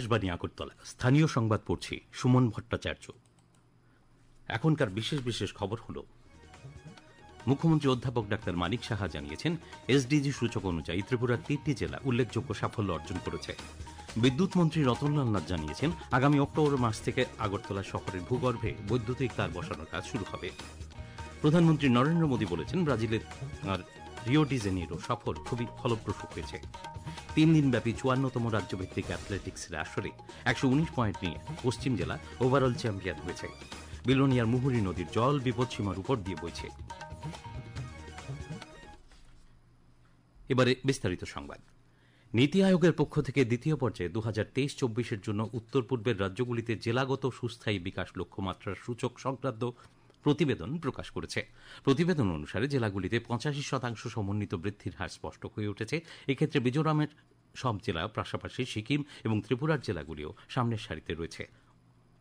আকাশবাণী আগরতলা স্থানীয় সংবাদ পড়ছি সুমন ভট্টাচার্য। এখনকার বিশেষ বিশেষ খবর হল, মুখ্যমন্ত্রী অধ্যাপক ডাক্তার মানিক সাহা জানিয়েছেন, এসডিজি সূচক অনুযায়ী ত্রিপুরার 3টি জেলা উল্লেখযোগ্য সাফল্য অর্জন করেছে। বিদ্যুৎ মন্ত্রী রতনলাল নাথ জানিয়েছেন, আগামী অক্টোবর মাস থেকে আগরতলা শহরের ভূগর্ভে বৈদ্যুতিক তার বসানোর কাজ শুরু হবে। প্রধানমন্ত্রী নরেন্দ্র মোদী বলেছেন, ব্রাজিলের রিও ডি জেনিরো সফর খুবই ফলপ্রসূ হয়েছে। 3 দিনব্যাপী 54তম রাজ্যভিত্তিক অ্যাথলেটিক্সের আসরে 119 পয়েন্ট নিয়ে পশ্চিম জেলা ওভারঅল চ্যাম্পিয়ন হয়েছে। বিলোনিয়ার মুহুরী নদীর জল বিপদসীমার উপর দিয়ে বইছে। এবারে বিস্তারিত সংবাদ। নীতি আয়োগের পক্ষ থেকে দ্বিতীয় পর্যায়ে 2023-24 জন্য উত্তর পূর্বের রাজ্যগুলিতে জেলাগত সুস্থায়ী বিকাশ লক্ষ্যমাত্রার সূচক সংক্রান্ত প্রতিবেদন প্রকাশ করেছে। প্রতিবেদন অনুসারে জেলাগুলিতে 85% সমন্বিত বৃদ্ধির হার স্পষ্ট হয়ে উঠেছে। এক্ষেত্রে মিজোরামের সব জেলা, পাশাপাশি সিকিম এবং ত্রিপুরার জেলাগুলিও সামনের সারিতে রয়েছে।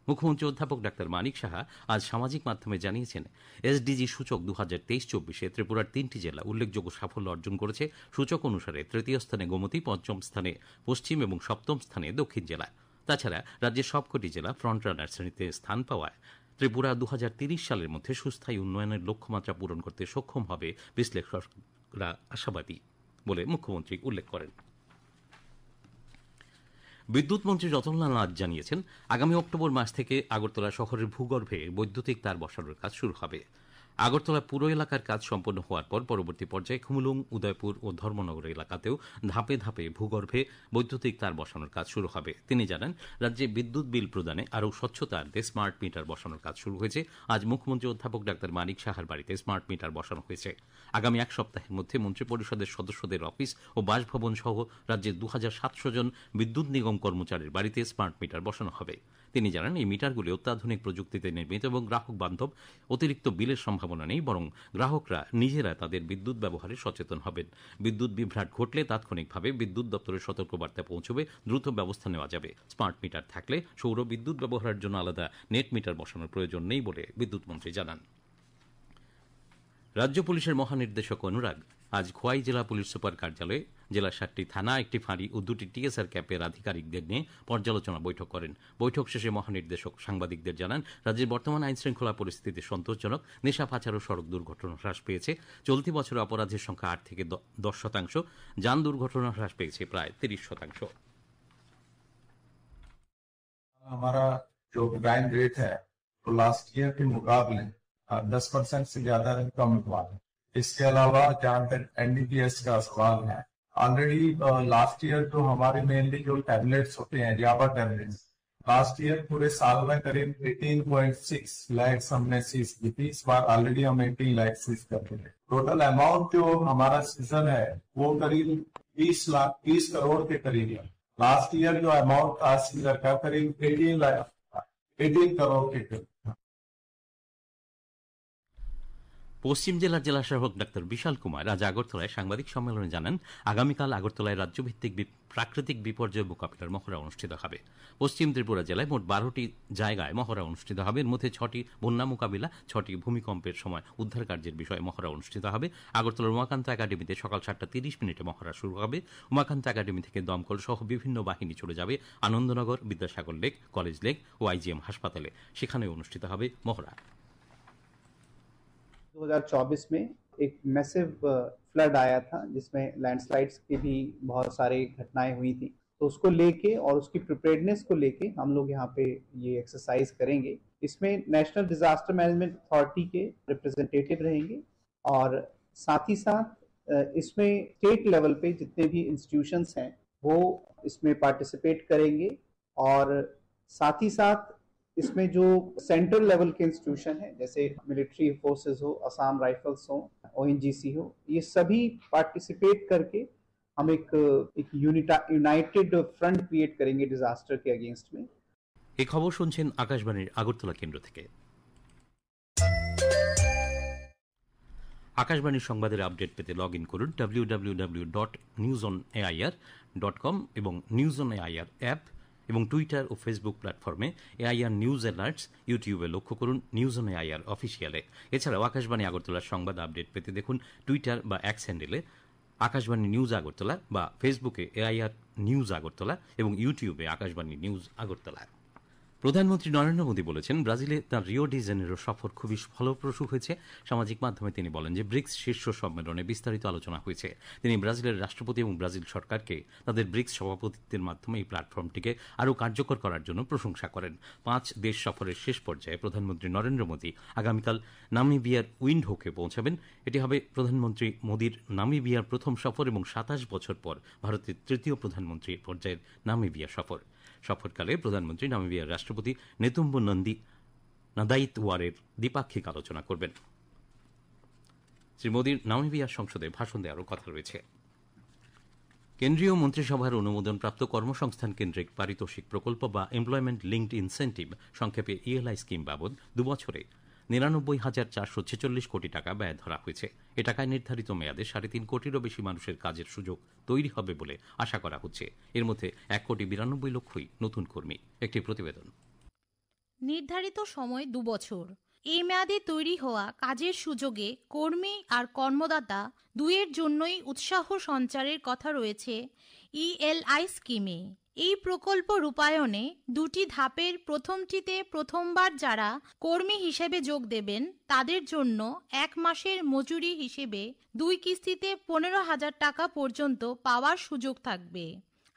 মুখ্যমন্ত্রী অধ্যাপক ডাক্তার মানিক সাহা আজ সামাজিক মাধ্যমে জানিয়েছেন, এসডিজি সূচক 2023-24 ত্রিপুরার 3টি জেলা উল্লেখযোগ্য সাফল্য অর্জন করেছে। সূচক অনুসারে তৃতীয় স্থানে গোমতী, পঞ্চম স্থানে পশ্চিম এবং সপ্তম স্থানে দক্ষিণ জেলা। তাছাড়া রাজ্যের সবকটি জেলা ফ্রন্ট রানার শ্রেণীতে স্থান পাওয়ায় ত্রিপুরা 2030 সালের মধ্যে সুস্থায়ী উন্নয়নের লক্ষ্যমাত্রা পূরণ করতে সক্ষম হবে বিশ্লেষকরা আশাবাদী বলে মুখ্যমন্ত্রী উল্লেখ করেন। বিদ্যুৎ মন্ত্রী রতনলাল নাথ জানিয়েছেন, আগামী অক্টোবর মাস থেকে আগরতলা শহরের ভূগর্ভে বৈদ্যুতিক তার বসানোর কাজ শুরু হবে। আগরতলা পুরো এলাকার কাজ সম্পন্ন হওয়ার পর পরবর্তী পর্যায়ে খুমুলুং, উদয়পুর ও ধর্মনগর এলাকাতেও ধাপে ধাপে ভূগর্ভে বৈদ্যুতিক তার বসানোর কাজ শুরু হবে। তিনি জানান, রাজ্যে বিদ্যুৎ বিল প্রদানে আরও স্বচ্ছতা আনতে স্মার্ট মিটার বসানোর কাজ শুরু হয়েছে। আজ মুখ্যমন্ত্রী অধ্যাপক ডাক্তার মানিক সাহার বাড়িতে স্মার্ট মিটার বসানো হয়েছে। আগামী এক সপ্তাহের মধ্যে মন্ত্রিপরিষদের সদস্যদের অফিস ও বাসভবন সহ রাজ্যের 2700 জন বিদ্যুৎ নিগম কর্মচারীর বাড়িতে স্মার্ট মিটার বসানো হবে। তিনি জানান, এই মিটারগুলি অত্যাধুনিক প্রযুক্তিতে নির্মিত এবং গ্রাহক বান্ধব। অতিরিক্ত বিলের সম্ভাবনা নেই, বরং গ্রাহকরা নিজেরা তাদের বিদ্যুৎ ব্যবহারে সচেতন হবেন। বিদ্যুৎ বিভ্রাট ঘটলে তাৎক্ষণিকভাবে বিদ্যুৎ দপ্তরের সতর্কবার্তা পৌঁছবে, দ্রুত ব্যবস্থা নেওয়া যাবে। স্মার্ট মিটার থাকলে সৌর বিদ্যুৎ ব্যবহারের জন্য আলাদা নেট মিটার বসানোর প্রয়োজন নেই বলে বিদ্যুৎ মন্ত্রী জানান। রাজ্য পুলিশের মহানির্দেশক অনুরাগ আজ খোয়াই জেলা পুলিশ সুপার কার্যালয়ে জেলার 7টি থানা, একটি ফাঁড়ি ও 2টি টিএসআর ক্যাম্পের আধিকারিকদের নিয়ে পর্যালোচনা বৈঠক করেন। বৈঠক শেষে মহানির্দেশক সাংবাদিকদের জানান, রাজ্যের বর্তমান আইন শৃঙ্খলা পরিস্থিতি সন্তোষজনক। নেশা পাচার ও সড়ক দুর্ঘটনা হ্রাস পেয়েছে। চলতি বছরে অপরাধের সংখ্যা 8 থেকে 10%, যান দুর্ঘটনা হ্রাস পেয়েছে প্রায় 30%। हमारा जो क्राइम रेट है तो लास्ट ईयर के मुकाबले 10% से ज्यादा कम हुआ है। इसके अलावा जहाँ तक एनडीपीएस का सवाल है, ऑलरेडी लास्ट ईयर तो हमारे मेनली जो टैबलेट्स होते हैं, याबा टैबलेट्स, लास्ट ईयर पूरे साल में करीब 18.6 लाख हमने सीज की थी। इस बार ऑलरेडी हम 18 लाख सीज कर दिए। टोटल अमाउंट जो हमारा सीजन है वो करीब 20 करोड़ के करीब है। लास्ट ईयर जो अमाउंट था सीजर का करीब 18 करोड़ के करीब। পশ্চিম জেলার জেলাশাসক ডাক্তার বিশাল কুমার আজ আগরতলায় সাংবাদিক সম্মেলনে জানান, আগামীকাল আগরতলায় রাজ্যভিত্তিক প্রাকৃতিক বিপর্যয় মোকাবিলার মহড়া অনুষ্ঠিত হবে। পশ্চিম ত্রিপুরা জেলায় মোট 12টি জায়গায় মহড়া অনুষ্ঠিত হবে। এর মধ্যে 6টি বন্যা মোকাবিলা, 6টি ভূমিকম্পের সময় উদ্ধার কার্যের বিষয়ে মহড়া অনুষ্ঠিত হবে। আগরতলার উমাকান্ত একাডেমিতে সকাল 7:30 মহড়া শুরু হবে। উমাকান্ত একাডেমি থেকে দমকল সহ বিভিন্ন বাহিনী চলে যাবে Anandnagar, Vidyasagar lake, college lake ও আইজিএম হাসপাতালে। সেখানে অনুষ্ঠিত হবে মহড়া। 2024 में एक मैसिव फ्लड आया था जिसमें लैंडस्लाइड्स की भी बहुत सारी घटनाएं हुई थी, तो उसको लेके और उसकी प्रिपेयर्डनेस को लेके हम लोग यहाँ पे ये एक्सरसाइज करेंगे। इसमें नेशनल डिजास्टर मैनेजमेंट अथॉरिटी के रिप्रेजेंटेटिव रहेंगे और साथ ही साथ इसमें स्टेट लेवल पे जितने भी इंस्टीट्यूशंस हैं वो इसमें पार्टिसिपेट करेंगे और साथ ही साथ इसमें जो सेंट्रल लेवल के इंस्टीट्यूशन है जैसे मिलिट्री फोर्सेस हो, असम राइफल्स हो, ओएनजीसी हो, ये सभी पार्टिसिपेट करके हम एक यूनाइटेड फ्रंट क्रिएट करेंगे डिजास्टर के अगेंस्ट में। এই খবর শুনছেন আকাশবাণীর আগরতলা কেন্দ্র থেকে। আকাশবাণীর সংবাদের আপডেট পেতে লগ ইন করুন www.newsonair.com এবং নিউজ অন এআইআর অ্যাপ এবং টুইটার ও ফেসবুক প্ল্যাটফর্মে এআইআর নিউজ অ্যালার্টস, ইউটিউবে লক্ষ্য করুন নিউজ অন এআইআর অফিসিয়ালে। এছাড়াও আকাশবাণী আগরতলার সংবাদ আপডেট পেতে দেখুন টুইটার বা এক্স হ্যান্ডেলে আকাশবাণী নিউজ আগরতলা বা ফেসবুকে এআইআর নিউজ আগরতলা এবং ইউটিউবে আকাশবাণী নিউজ আগরতলা। প্রধানমন্ত্রী নরেন্দ্র মোদী বলেছেন, ব্রাজিলে তাঁর রিও ডি জেনেরো সফর খুবই ফলপ্রসূ হয়েছে। সামাজিক মাধ্যমে তিনি বলেন যে ব্রিক্স শীর্ষ সম্মেলনে বিস্তারিত আলোচনা হয়েছে। তিনি ব্রাজিলের রাষ্ট্রপতি এবং ব্রাজিল সরকারকে তাদের ব্রিক্স সভাপতিত্বের মাধ্যমে এই প্ল্যাটফর্মটিকে আরও কার্যকর করার জন্য প্রশংসা করেন। 5 দেশ সফরের শেষ পর্যায়ে প্রধানমন্ত্রী নরেন্দ্র মোদী আগামীকাল নামিবিয়ার উইন্ডহোকে পৌঁছাবেন। এটি হবে প্রধানমন্ত্রী মোদীর নামিবিয়ার প্রথম সফর এবং 27 বছর পর ভারতের তৃতীয় প্রধানমন্ত্রী পর্যায়ের নামিবিয়া সফরকালে প্রধানমন্ত্রী নামিবিয়ার রাষ্ট্রপতি নেতুম্বো নন্দী নাদাইতওয়ারের দ্বিপাক্ষিক আলোচনা করবেন। শ্রী মোদীর নামিবিয়ার সংসদে ভাষণ দেওয়ারও কথা রয়েছে। কেন্দ্রীয় মন্ত্রিসভার অনুমোদনপ্রাপ্ত কর্মসংস্থান কেন্দ্রিক পারিতোষিক প্রকল্প বা এমপ্লয়মেন্ট লিঙ্কড ইনসেন্টিভ সংক্ষেপে ইএলআই স্কিম বাবদ 2 বছরে 99,446 কোটি টাকা ব্যয় ধরা হয়েছে। এ টাকায় নির্ধারিত মেয়াদে 3.5 কোটিরও বেশি মানুষের কাজের সুযোগ তৈরি হবে বলে আশা করা হচ্ছে। এর মধ্যে 1,92,00,000ই নতুন কর্মী। একটি প্রতিবেদন। নির্ধারিত সময় 2 বছর। এই মেয়াদে তৈরি হওয়া কাজের সুযোগে কর্মী আর কর্মদাতা দুইয়ের জন্যই উৎসাহ সঞ্চারের কথা রয়েছে ইএলআই স্কিমে। এই প্রকল্প রূপায়ণে 2টি ধাপের প্রথমটিতে প্রথমবার যারা কর্মী হিসেবে যোগ দেবেন তাদের জন্য 1 মাসের মজুরি হিসেবে 2 কিস্তিতে 15,000 টাকা পর্যন্ত পাওয়ার সুযোগ থাকবে।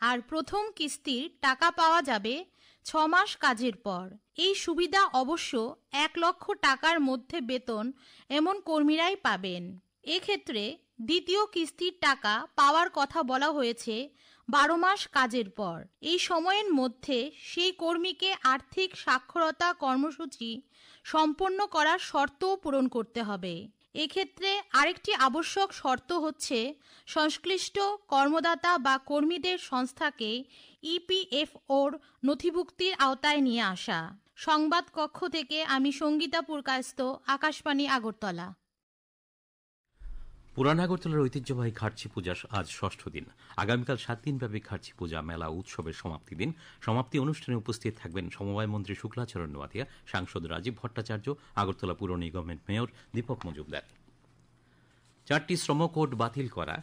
আর প্রথম কিস্তির টাকা পাওয়া যাবে 6 মাস কাজের পর। এই সুবিধা অবশ্য 1 লক্ষ টাকার মধ্যে বেতন এমন কর্মীরাই পাবেন। এক্ষেত্রে দ্বিতীয় কিস্তির টাকা পাওয়ার কথা বলা হয়েছে 12 মাস কাজের পর। এই সময়ের মধ্যে সেই কর্মীকে আর্থিক সাক্ষরতা কর্মসূচি সম্পন্ন করার শর্তও পূরণ করতে হবে। এক্ষেত্রে আরেকটি আবশ্যক শর্ত হচ্ছে সংশ্লিষ্ট কর্মদাতা বা কর্মীদের সংস্থাকে ইপিএফওর নথিভুক্তির আওতায় নিয়ে আসা। সংবাদ কক্ষ থেকে আমি সঙ্গীতা পুরকায়স্থ, আকাশবাণী আগরতলা। পুরান আগরতলার ঐতিহ্যবাহী খার্চি পূজা আজ 6ষ্ঠ দিন। আগামীকাল 7 দিনব্যাপী খার্চি পূজা মেলা উৎসবের সমাপ্তি দিন। সমাপ্তি অনুষ্ঠানে উপস্থিত থাকবেন সমবায় মন্ত্রী শুক্লাচরণ নোয়াতিয়া, সাংসদ রাজীব ভট্টাচার্য, আগরতলা পুর নিগমের মেয়র দীপক মজুমদার। 4টি শ্রম কোড বাতিল করা,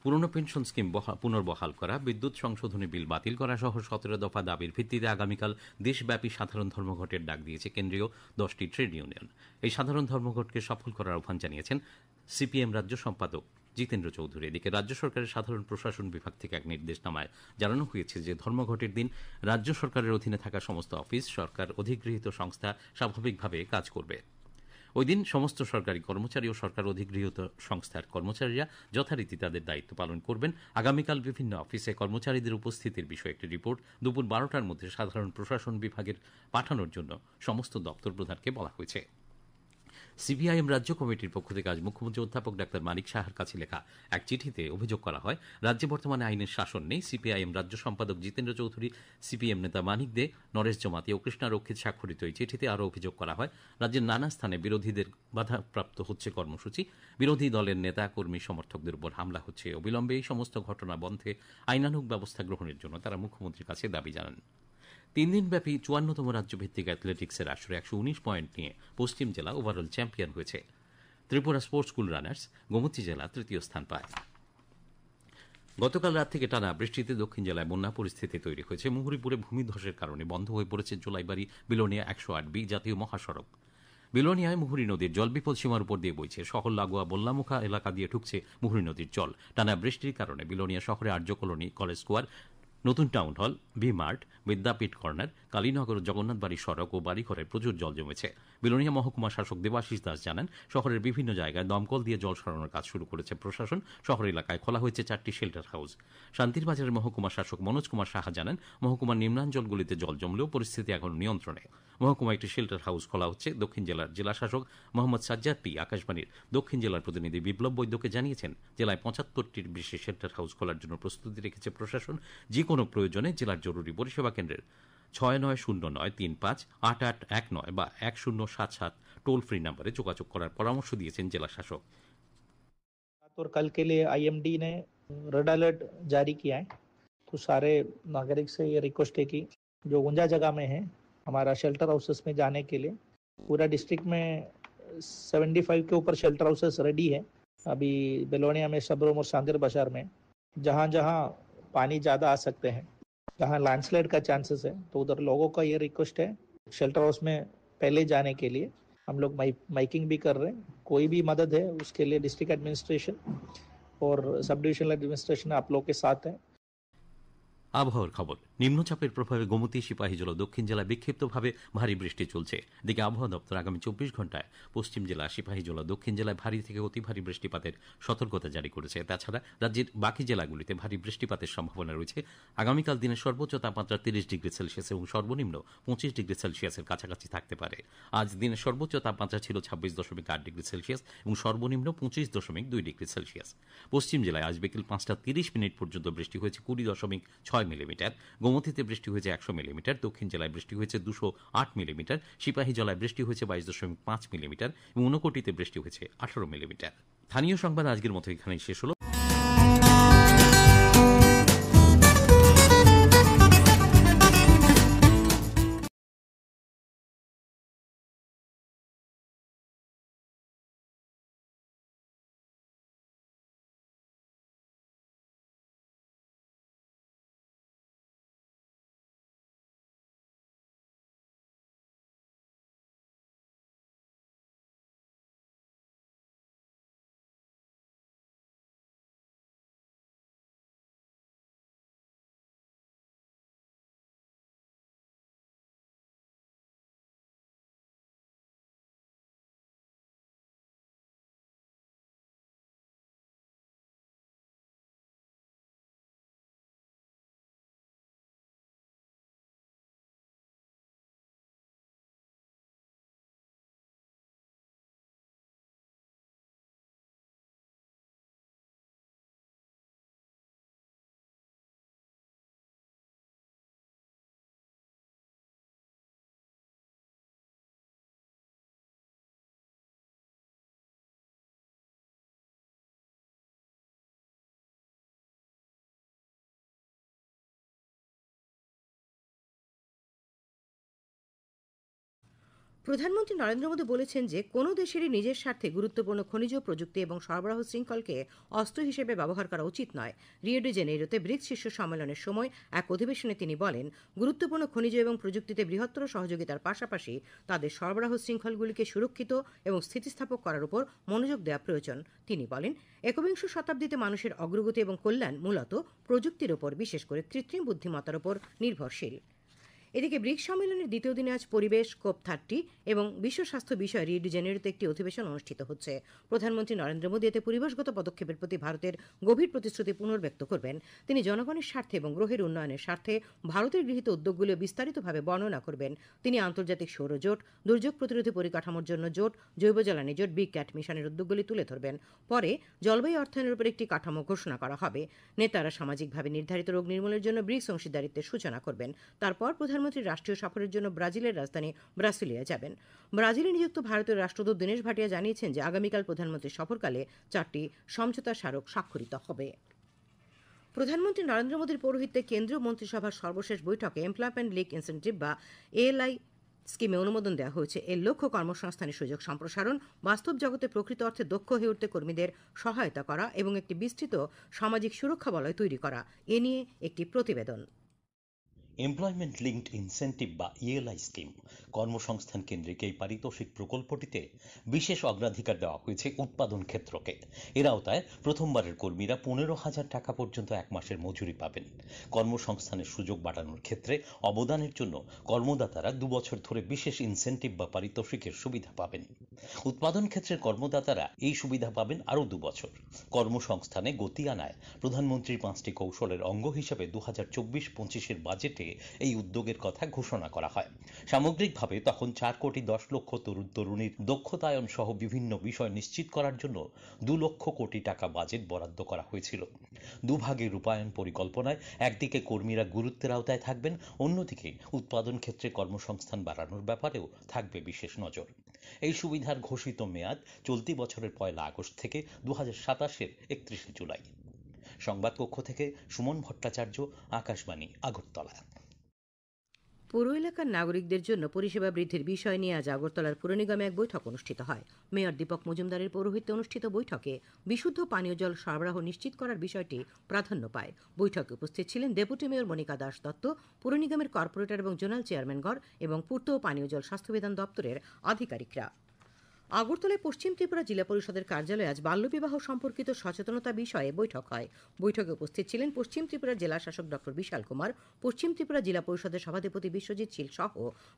পুরনো পেনশন স্কিম পুনর্বহাল করা, বিদ্যুৎ সংশোধনী বিল বাতিল করা সহ 17 দফা দাবির ভিত্তিতে আগামীকাল দেশব্যাপী সাধারণ ধর্মঘটের ডাক দিয়েছে কেন্দ্রীয় 10টি ট্রেড ইউনিয়ন। এই সাধারণ ধর্মঘটকে সফল করার আহ্বান জানিয়েছেন সিপিএম রাজ্য সম্পাদক জিতেন্দ্র চৌধুরী। এদিকে রাজ্য সরকারের সাধারণ প্রশাসন বিভাগ থেকে এক নির্দেশনামায় জানানো হয়েছে যে ধর্মঘটের দিন রাজ্য সরকারের অধীনে থাকা সমস্ত অফিস, সরকার অধিগৃহীত সংস্থা স্বাভাবিকভাবে কাজ করবে। ওই দিন সমস্ত সরকারি কর্মচারী ও সরকার অধিগৃহীত সংস্থার কর্মচারীরা যথারীতি তাদের দায়িত্ব পালন করবেন। আগামীকাল বিভিন্ন অফিসে কর্মচারীদের উপস্থিতির বিষয়ে একটি রিপোর্ট দুপুর 12টার মধ্যে সাধারণ প্রশাসন বিভাগের পাঠানোর জন্য সমস্ত দপ্তর প্রধানকে বলা হয়েছে। সিপিআইএম রাজ্য কমিটির পক্ষ থেকে আজ মুখ্যমন্ত্রী অধ্যাপক ডাক্তার মানিক সাহার কাছে লেখা এক চিঠিতে অভিযোগ করা হয়, রাজ্যে বর্তমানে আইনের শাসন নেই। সিপিআইএম রাজ্য সম্পাদক জিতেন্দ্র চৌধুরী, সিপিএম নেতা মানিক দে, নরেশ জমাতি ও কৃষ্ণা রক্ষিত স্বাক্ষরিত এই চিঠিতে আরও অভিযোগ করা হয়, রাজ্যের নানা স্থানে বিরোধীদের বাধাপ্রাপ্ত হচ্ছে কর্মসূচি, বিরোধী দলের নেতা কর্মী সমর্থকদের উপর হামলা হচ্ছে। অবিলম্বে এই সমস্ত ঘটনা বন্ধে আইনানুগ ব্যবস্থা গ্রহণের জন্য তারা মুখ্যমন্ত্রীর কাছে দাবি জানান। 3 দিনব্যাপী 54তম রাজ্যভিত্তিক অ্যাথলেটিক্সের আসরে 119 পয়েন্ট নিয়ে পশ্চিম জেলা ওভারঅল চ্যাম্পিয়ন হয়েছে। Tripura sports school runners Gomati জেলা তৃতীয় স্থান পায়। গতকাল রাত থেকে টানা বৃষ্টিতে দক্ষিণ জেলায় বন্যা পরিস্থিতি তৈরি হয়েছে। মুহুরীপুরে ভূমিধসের কারণে বন্ধ হয়ে পড়েছে জোলাইবাড়ি বিলোনিয়া 108B জাতীয় মহাসড়ক। বিলোনিয়ায় মুহুরী নদীর জল বিপদ সীমার উপর দিয়ে বইছে। শহর লাগোয়া বল্লামুখা এলাকা দিয়ে ঢুকছে মুহুরী নদীর জল। টানা বৃষ্টির কারণে বিলোনিয়া শহরে আর্য কলোনি, কলেজ স্কোয়ার, নতুন টাউন হল, ভি মার্ট, বিদ্যাপীঠ কর্নার, কালীনগর জগন্নাথ বাড়ি সড়ক ও বাড়িঘরে প্রচুর জল জমেছে। বিলোনিয়া মহকুমা শাসক দেবাশিস দাস জানান, শহরের বিভিন্ন জায়গায় দমকল দিয়ে জল সরানোর কাজ শুরু করেছে প্রশাসন। শহর এলাকায় খোলা হয়েছে 4টি শেল্টার হাউস। শান্তিরবাজারের মহকুমা শাসক মনোজ কুমার সাহা জানান, মহকুমার নিম্নাঞ্চলগুলিতে জল জমলেও পরিস্থিতি এখন নিয়ন্ত্রণে। মহকুমা একটি শেল্টার হাউস খোলা হচ্ছে। দক্ষিণ জেলার জেলা শাসক মোহাম্মদ সাজ্জাদ পি আকাশবাণীর দক্ষিণ জেলার প্রতিনিধি বিপ্লব বৈদ্যকে জানিয়েছেন, জেলায় 75টির বেশি শেল্টার হাউস খোলার জন্য প্রস্তুতি রেখেছে প্রশাসন। যে কোনো প্রয়োজনে জেলার জরুরি পরিষেবা কেন্দ্রের 6909358819 বা 1077 টোল ফ্রি নম্বরে যোগাযোগ করার পরামর্শ দিয়েছেন জেলা শাসক। और कल के लिए आईएमडी ने रेड अलर्ट जारी किया है, तो सारे नागरिक से ये रिक्वेस्ट है कि जो ऊंचा जगह में है हमारा शेल्टर हाउसेस में जाने के लिए पूरा डिस्ट्रिक्ट में 75 के ऊपर शेल्टर हाउसेस रेडी है। अभी बेलोनिया में, सबरूम और सांदर बाजार में जहाँ जहाँ पानी ज़्यादा आ सकते हैं, जहाँ लैंडस्लाइड का चांसेस है, तो उधर लोगों का ये रिक्वेस्ट है शेल्टर हाउस में पहले जाने के लिए। हम लोग माइकिंग भी कर रहे हैं। कोई भी मदद है उसके लिए डिस्ट्रिक्ट एडमिनिस्ट्रेशन और सब डिविजनल एडमिनिस्ट्रेशन आप लोग के साथ हैं। আবহাওয়ার খবর। নিম্নচাপের প্রভাবে গোমতী, সিপাহীজলা, দক্ষিণ জেলায় বিক্ষিপ্তভাবে ভারী বৃষ্টি চলছে। এদিকে আবহাওয়া দপ্তর আগামী 24 ঘন্টায় পশ্চিম জেলা, সিপাহীজলা, দক্ষিণ জেলায় ভারী থেকে অতি ভারী বৃষ্টিপাতের সতর্কতা জারি করেছে। তাছাড়া রাজ্যের বাকি জেলাগুলিতে ভারী বৃষ্টিপাতের সম্ভাবনা রয়েছে। আগামীকাল দিনের সর্বোচ্চ তাপমাত্রা 30 ডিগ্রি সেলসিয়াস এবং সর্বনিম্ন 25 ডিগ্রি সেলসিয়াসের কাছাকাছি থাকতে পারে। আজ দিনের সর্বোচ্চ তাপমাত্রা ছিল 26.8 ডিগ্রি সেলসিয়াস এবং সর্বনিম্ন 25.2 ডিগ্রি সেলসিয়াস। পশ্চিম জেলায় আজ বিকেল 5:30 পর্যন্ত বৃষ্টি হয়েছে 20.6 মিলিমিটার। গোমতীতে বৃষ্টি হয়েছে 100 মিলিমিটার। দক্ষিণ জেলায় বৃষ্টি হয়েছে 208 মিলিমিটার। সিপাহী জেলায় বৃষ্টি হয়েছে 22.5 মিলিমিটার এবং ঊনকোটিতে বৃষ্টি হয়েছে 18 মিলিমিটার। স্থানীয় সংবাদ আজকের মতো এখানেই শেষ হলো। প্রধানমন্ত্রী নরেন্দ্র মোদী বলেছেন যে কোনো দেশেরই নিজের স্বার্থে গুরুত্বপূর্ণ খনিজ প্রযুক্তি এবং সরবরাহ শৃঙ্খলকে অস্ত্র হিসেবে ব্যবহার করা উচিত নয়। রিও ডি জেনেইরোতে ব্রিক্স শীর্ষ সম্মেলনের সময় এক অধিবেশনে তিনি বলেন, গুরুত্বপূর্ণ খনিজ এবং প্রযুক্তিতে বৃহত্তর সহযোগিতার পাশাপাশি তাদের সরবরাহ শৃঙ্খলগুলিকে সুরক্ষিত এবং স্থিতিস্থাপক করার উপর মনোযোগ দেওয়া প্রয়োজন। তিনি বলেন, একবিংশ শতাব্দীতে মানুষের অগ্রগতি এবং কল্যাণ মূলত প্রযুক্তির উপর, বিশেষ করে কৃত্রিম বুদ্ধিমত্তার উপর নির্ভরশীল। এদিকে ব্রিক্স সম্মেলনের দ্বিতীয় দিনে আজ পরিবেশ, COP30 এবং বিশ্ব স্বাস্থ্য বিষয়ে রিও ডি জেনেইরোতে একটি অধিবেশন অনুষ্ঠিত হচ্ছে। প্রধানমন্ত্রী নরেন্দ্র মোদী এতে পরিবেশগত পদক্ষেপের প্রতি ভারতের গভীর প্রতিশ্রুতি পুনর্ব্যক্ত করবেন। তিনি জনগণের স্বার্থে এবং গ্রহের উন্নয়নের স্বার্থে ভারতের গৃহীত উদ্যোগগুলো বিস্তারিতভাবে বর্ণনা করবেন। তিনি আন্তর্জাতিক সৌর জোট, দুর্যোগ প্রতিরোধী পরিকাঠামোর জন্য জোট, জৈব জ্বালানি জোট, বিগ ক্যাট মিশনের উদ্যোগগুলি তুলে ধরবেন। পরে জলবায়ু অর্থায়নের উপর একটি কাঠামো ঘোষণা করা হবে। নেতারা সামাজিকভাবে নির্ধারিত রোগ নির্মূলের জন্য ব্রিক্স অংশীদারিত্বের সূচনা করবেন। তারপর প্রধানমন্ত্রী রাষ্ট্রীয় সফরের জন্য ব্রাজিলের রাজধানী ব্রাসিলিয়া যাবেন। ব্রাজিলে নিযুক্ত ভারতের রাষ্ট্রদূত দীনেশ ভাটিয়া জানিয়েছেন যে আগামীকাল প্রধানমন্ত্রীর সফরকালে 4টি সমঝোতা স্মারক স্বাক্ষরিত হবে। প্রধানমন্ত্রী নরেন্দ্র মোদীর পৌরোহিত্যে কেন্দ্রীয় মন্ত্রিসভার সর্বশেষ বৈঠকে এমপ্লয়মেন্ট লিঙ্ক ইনসেন্টিভ বা ALI স্কিমে অনুমোদন দেওয়া হয়েছে। এর লক্ষ্য কর্মসংস্থানের সুযোগ সম্প্রসারণ, বাস্তব জগতে প্রকৃত অর্থে দক্ষ হয়ে উঠতে কর্মীদের সহায়তা করা এবং একটি বিস্তৃত সামাজিক সুরক্ষা বলয় তৈরি করা। এ নিয়ে একটি প্রতিবেদন। এমপ্লয়মেন্ট লিঙ্কড ইনসেন্টিভ বা ELI স্কিম কর্মসংস্থান কেন্দ্রিক এই পারিতোষিক প্রকল্পটিতে বিশেষ অগ্রাধিকার দেওয়া হয়েছে উৎপাদন ক্ষেত্রকে। এর আওতায় প্রথমবারের কর্মীরা 15,000 টাকা পর্যন্ত এক মাসের মজুরি পাবেন। কর্মসংস্থানের সুযোগ বাড়ানোর ক্ষেত্রে অবদানের জন্য কর্মদাতারা 2 বছর ধরে বিশেষ ইনসেন্টিভ বা পারিতোষিকের সুবিধা পাবেন। উৎপাদন ক্ষেত্রের কর্মদাতারা এই সুবিধা পাবেন আরও 2 বছর। কর্মসংস্থানে গতি আনায় প্রধানমন্ত্রীর 5টি কৌশলের অঙ্গ হিসেবে 2024-25 বাজেটে এই উদ্যোগের কথা ঘোষণা করা হয়। সামগ্রিকভাবে তখন 4 কোটি 10 লক্ষ তরুণ তরুণীর দক্ষতায়ন সহ বিভিন্ন বিষয় নিশ্চিত করার জন্য 2 লক্ষ কোটি টাকা বাজেট বরাদ্দ করা হয়েছিল। দুভাগে রূপায়ণ পরিকল্পনায় একদিকে কর্মীরা গুরুত্বের আওতায় থাকবেন, অন্যদিকে উৎপাদন ক্ষেত্রে কর্মসংস্থান বাড়ানোর ব্যাপারেও থাকবে বিশেষ নজর। এই সুবিধার ঘোষিত মেয়াদ চলতি বছরের 1 আগস্ট থেকে 2027-এর 31 জুলাই। সংবাদ কক্ষ থেকে সুমন ভট্টাচার্য, আকাশবাণী, আগরতলা। পৌর এলাকার নাগরিকদের জন্য পরিষেবা বৃদ্ধির বিষয় নিয়ে আজ আগরতলার পুর নিগমে এক বৈঠক অনুষ্ঠিত হয়। মেয়র দীপক মজুমদারের পৌরোহিত্যে অনুষ্ঠিত বৈঠকে বিশুদ্ধ পানীয় জল সরবরাহ নিশ্চিত করার বিষয়টি প্রাধান্য পায়। বৈঠকে উপস্থিত ছিলেন ডেপুটি মেয়র মনিকা দাস দত্ত, পুর নিগমের কর্পোরেটর এবং জোনাল চেয়ারম্যানগণ এবং পূর্ত ও পানীয় জল স্বাস্থ্যবিধান দপ্তরের আধিকারিকরা। আগরতলায় পশ্চিম ত্রিপুরা জেলা পরিষদের কার্যালয়ে আজ বাল্যবিবাহ সম্পর্কিত সচেতনতা বিষয়ে বৈঠক হয়। বৈঠকে উপস্থিত ছিলেন পশ্চিম ত্রিপুরার জেলা শাসক ডক্টর বিশাল কুমার, পশ্চিম ত্রিপুরা জেলা পরিষদের সভাধিপতি বিশ্বজিৎ শীল সহ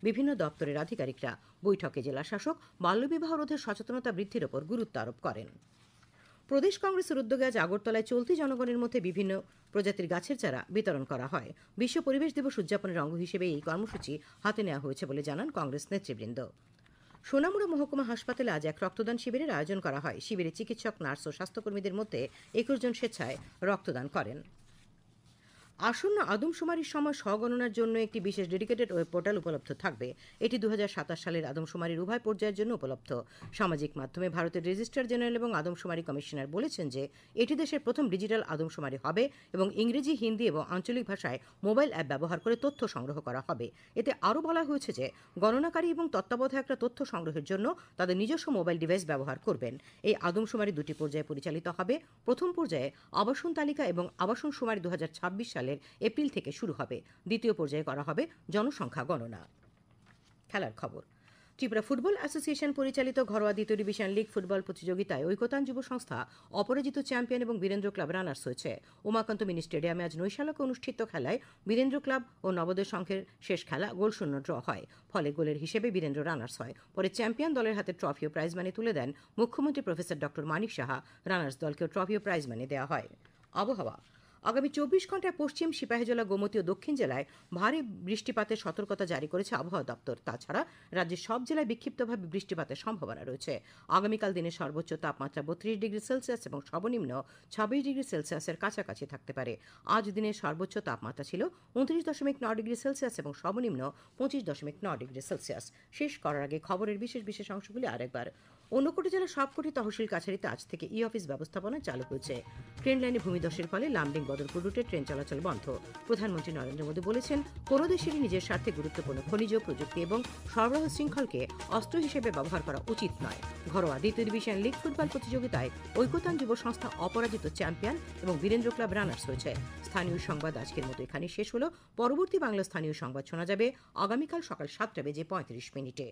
বিভিন্ন দপ্তরের আধিকারিকরা। বৈঠকে জেলা শাসক বাল্যবিবাহ রোধের সচেতনতা বৃদ্ধির ওপর গুরুত্ব আরোপ করেন। প্রদেশ কংগ্রেসের উদ্যোগে আজ আগরতলায় চলতি জনগণের মধ্যে বিভিন্ন প্রজাতির গাছের চারা বিতরণ করা হয়। বিশ্ব পরিবেশ দিবস উদযাপনের অঙ্গ হিসেবে এই কর্মসূচি হাতে নেওয়া হয়েছে বলে জানান কংগ্রেস নেতৃবৃন্দ। সোনামুড়া মহকুমা হাসপাতালে আজ এক রক্তদান শিবিরের আয়োজন করা হয়। শিবিরে চিকিৎসক, নার্স ও স্বাস্থ্যকর্মীদের মধ্যে 21 জন স্বেচ্ছায় রক্তদান করেন। আসন্ন আদমশুমারির সময় স্বগণনার জন্য একটি বিশেষ ডেডিকেটেড ওয়েব পোর্টাল উপলব্ধ থাকবে। এটি 2027 সালের আদমশুমারির উভয় পর্যায়ের জন্য উপলব্ধ। সামাজিক মাধ্যমে ভারতের রেজিস্ট্রার জেনারেল এবং আদমশুমারি কমিশনার বলেছেন যে এটি দেশের প্রথম ডিজিটাল আদমশুমারি হবে এবং ইংরেজি, হিন্দি এবং আঞ্চলিক ভাষায় মোবাইল অ্যাপ ব্যবহার করে তথ্য সংগ্রহ করা হবে। এতে আরও বলা হয়েছে যে গণনাকারী এবং তত্ত্বাবধায়করা তথ্য সংগ্রহের জন্য তাদের নিজস্ব মোবাইল ডিভাইস ব্যবহার করবেন। এই আদমশুমারি দুটি পর্যায়ে পরিচালিত হবে। প্রথম পর্যায়ে আবাসন তালিকা এবং আবাসন শুমারি 2026 সালের এপ্রিল থেকে শুরু হবে। দ্বিতীয় পর্যায়ে করা হবে জনসংখ্যা গণনা। খেলার খবর। ত্রিপুরা ফুটবল অ্যাসোসিয়েশন পরিচালিত ঘরোয়া দ্বিতীয় ডিভিশন লীগ ফুটবল প্রতিযোগিতায় ঐকতান যুব সংস্থা অপরাজিত চ্যাম্পিয়ন এবং বীরেন্দ্র ক্লাব রানার্স হয়েছে। উমাকান্ত মিনি স্টেডিয়ামে আজ নৈশালকে অনুষ্ঠিত খেলায় বীরেন্দ্র ক্লাব ও নবোদয় সংঘের শেষ খেলা গোলশূন্য ড্র হয়। ফলে গোলের হিসেবে বীরেন্দ্র রানার্স হয়। পরে চ্যাম্পিয়ন দলের হাতে ট্রফি ও প্রাইজ মানি তুলে দেন মুখ্যমন্ত্রী professor doctor Manik Saha. Runners দলকেও trophy ও প্রাইজ মানি দেওয়া হয়। আবহাওয়া। আগামী 24 ঘন্টায় পশ্চিম সিপাহীজলা, গোমতী ও দক্ষিণ জেলায় ভারী বৃষ্টিপাতের সতর্কতা জারি করেছে আবহাওয়া দপ্তর। তাছাড়া রাজ্যের সব জেলায় বিক্ষিপ্তভাবে বৃষ্টিপাতের সম্ভাবনা রয়েছে। আগামীকাল দিনের সর্বোচ্চ তাপমাত্রা 32 ডিগ্রি সেলসিয়াস এবং সর্বনিম্ন 26 ডিগ্রি সেলসিয়াসের কাছাকাছি থাকতে পারে। আজ দিনের সর্বোচ্চ তাপমাত্রা ছিল 29.9 ডিগ্রি সেলসিয়াস এবং সর্বনিম্ন 25.9 ডিগ্রি সেলসিয়াস। শেষ করার আগে খবরের বিশেষ অংশগুলি আরেকবার। ঊনকোটি জেলার সবকটি তহসিল কাছারিতে আজ থেকে ই অফিস ব্যবস্থাপনা চালু হয়েছে। ট্রেন লাইনে ভূমিধসের ফলে লামডিং বদরপুর রুটে ট্রেন চলাচল বন্ধ। প্রধানমন্ত্রী নরেন্দ্র মোদী বলেছেন, কোনো দেশেরই নিজের স্বার্থে গুরুত্বপূর্ণ খনিজ, প্রযুক্তি এবং সরবরাহ শৃঙ্খলকে অস্ত্র হিসেবে ব্যবহার করা উচিত নয়। ঘরোয়া দ্বিতীয় ডিভিশন লীগ ফুটবল প্রতিযোগিতায় ঐকতান যুব সংস্থা অপরাজিত চ্যাম্পিয়ন এবং বীরেন্দ্র ক্লাব রানার্স হয়েছে। স্থানীয় সংবাদ আজকের মতো এখানে শেষ হলো। পরবর্তী বাংলা স্থানীয় সংবাদ শোনা যাবে আগামীকাল সকাল 7:35 মিনিটে।